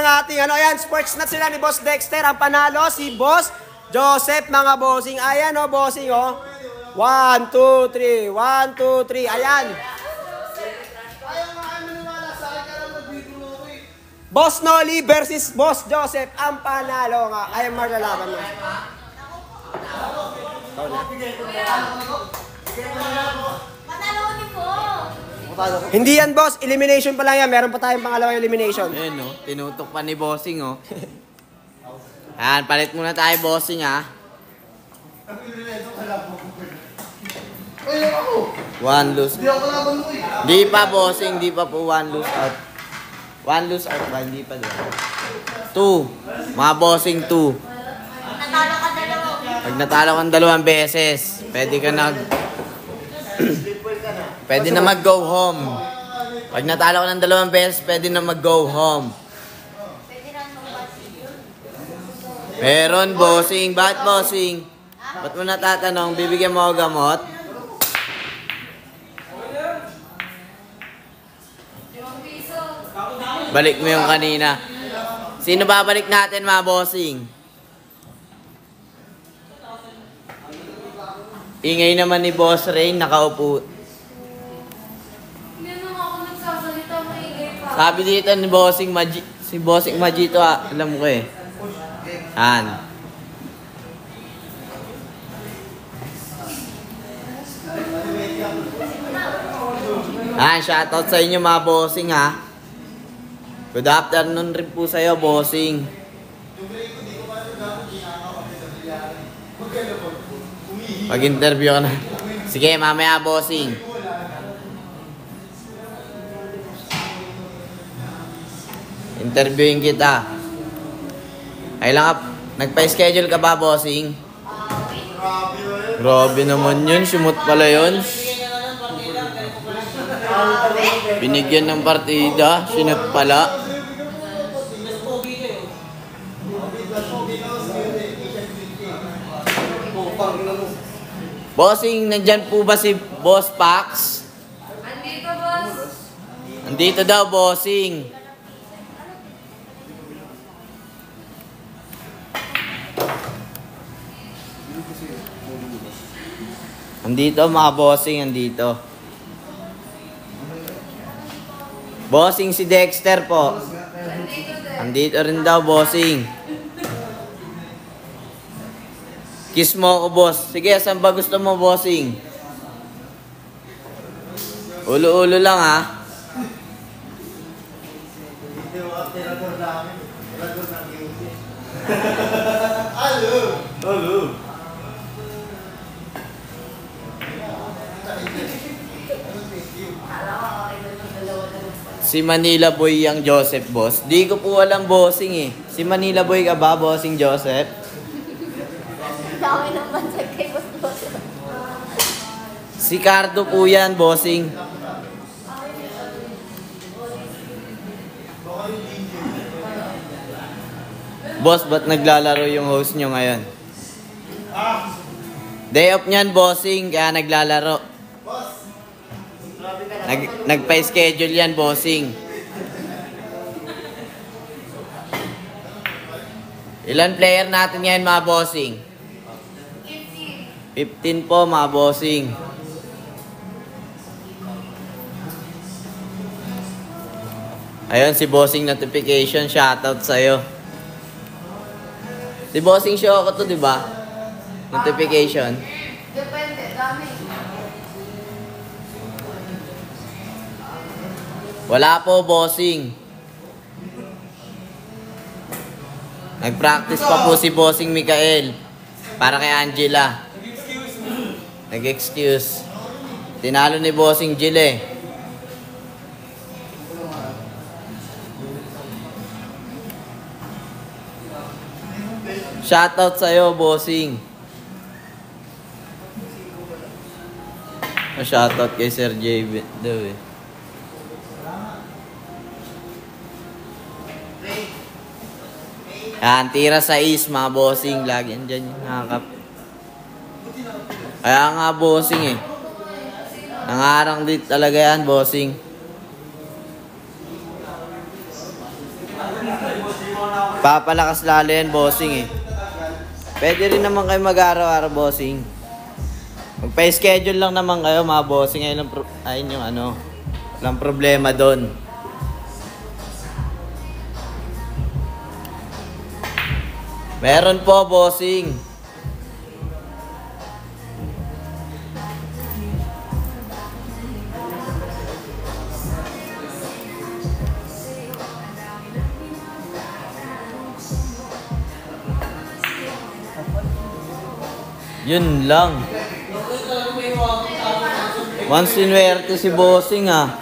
ang ating ano. Ayan, sports na sila ni Boss Dexter. Ang panalo si Boss Joseph, mga bossing. Ayan o, bossing o. 1, 2, 3. 1, 2, 3. Ayan. Boss Noli versus Boss Joseph. Ang panalo nga. Ayan, marlalaban mo. Hindi yan, boss. Elimination pa lang yan. Meron pa tayong pangalawang elimination. Ayan, no? Tinutok pa ni bossing, oh. Ayan, palit muna tayo, bossing, ha. One lose. Di pa, bossing. Di pa po one lose out. One lose out ba? Hindi pa doon. 2. Mga bossing 2. Pag natalo ka dalawang beses, pwede ka pwede na mag-go home. Pag natalo ka ng dalawang beses, pwede na mag-go home. Meron, bossing. Bakit, bossing? Ba't mo natatanong? Bibigyan mo ako gamot? Balik mo yung kanina. Sino babalik natin, mga bossing? Ingay naman ni Boss Rain, nakaupo. Hindi naman ako nagsasalita, maingay pa. Sabi dito ni Bossing si Bossing Majito, alam ko eh. Han. Shoutout sa inyo, mga bossing, ha. Good afternoon rin po sa'yo, bossing. Pag-interview ka na. Sige, mamaya, bossing. Interviewin kita. Kailangan nagpa-schedule ka ba, bossing? Grabe naman yun. Simot pala yun. Binigyan ng partida. Sinot pala. Bossing, nandyan po ba si Boss Pax? Andito, boss. Andito daw, bossing. Andito, mga bossing, andito. Bossing si Dexter po. Andito rin daw, bossing. Kiss mo ako, boss. Sige, saan ba gusto mo, bossing? Ulo-ulo lang, ha? Si Manila Boy yang Joseph, boss. Di ko po alam, bossing, eh. Si Manila Boy ka ba, bossing Joseph? Dami ng bansag kay Boss Joseph. Si Cardo po yan, bossing. Boss, ba't naglalaro yung host nyo ngayon? Day off nyan, bossing, kaya naglalaro. Nagpa-schedule yan, bossing. Ilan player natin ngayon, mga bossing? 15 po, mga bossing. Ayun, si bossing notification. Shoutout sa'yo. Si bossing show ako to, di ba? Notification. Depende, dami. Wala po, bossing. Nag-practice pa po si bossing Mikael. Para kay Angela. Nag-excuse. Tinalo ni bossing Jill, eh. Shoutout sa'yo, bossing. Shoutout kay Sir J. daw, eh. Yan, tira sa is, mga bossing. Lagi yan dyan yung nakakap. Kaya nga, bossing, eh. Nangarang dit talaga yan, bossing. Papalakas lalo yan, bossing eh. Pwede rin naman kayo mag-araw-araw, bossing. Magpa-schedule lang naman kayo, mga bossing. Ayun yung ano. Walang problema doon. Meron po, bossing. Yun lang. Mansinuwerte si bossing ah.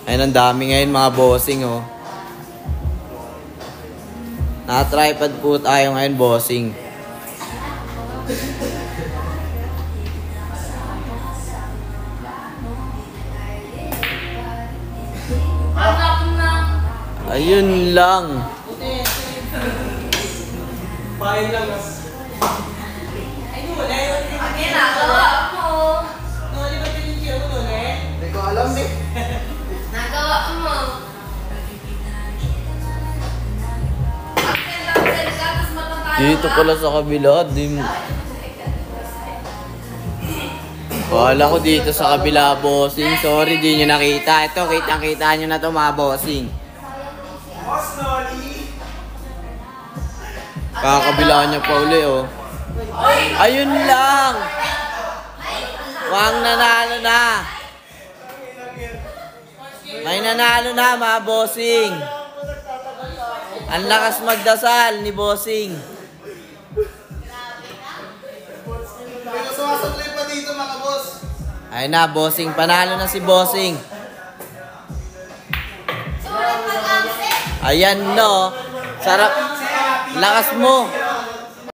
Ayun, ang dami ngayon mga bossing oh. Naka-tripod po tayo ngayon, bossing. Ayun lang. Ginagawa mo. Hindi ko alam eh. Nagawa mo. Dito pala sa kabila, Wala ko dito sa kabila, bossing. Sorry, di nyo nakita. Ito, kitang-kita nyo na to mga bossing. Boss Noli. Kakabila niya pa uli, oh. Ayun lang! Wang nanalo na! May nanalo na, mga bossing. Ang lakas magdasal ni bossing. May sumasablay pa dito mga boss. Ayun na, bossing. Panalo na si bossing. Ayan, no. Sarap. Lakas mo.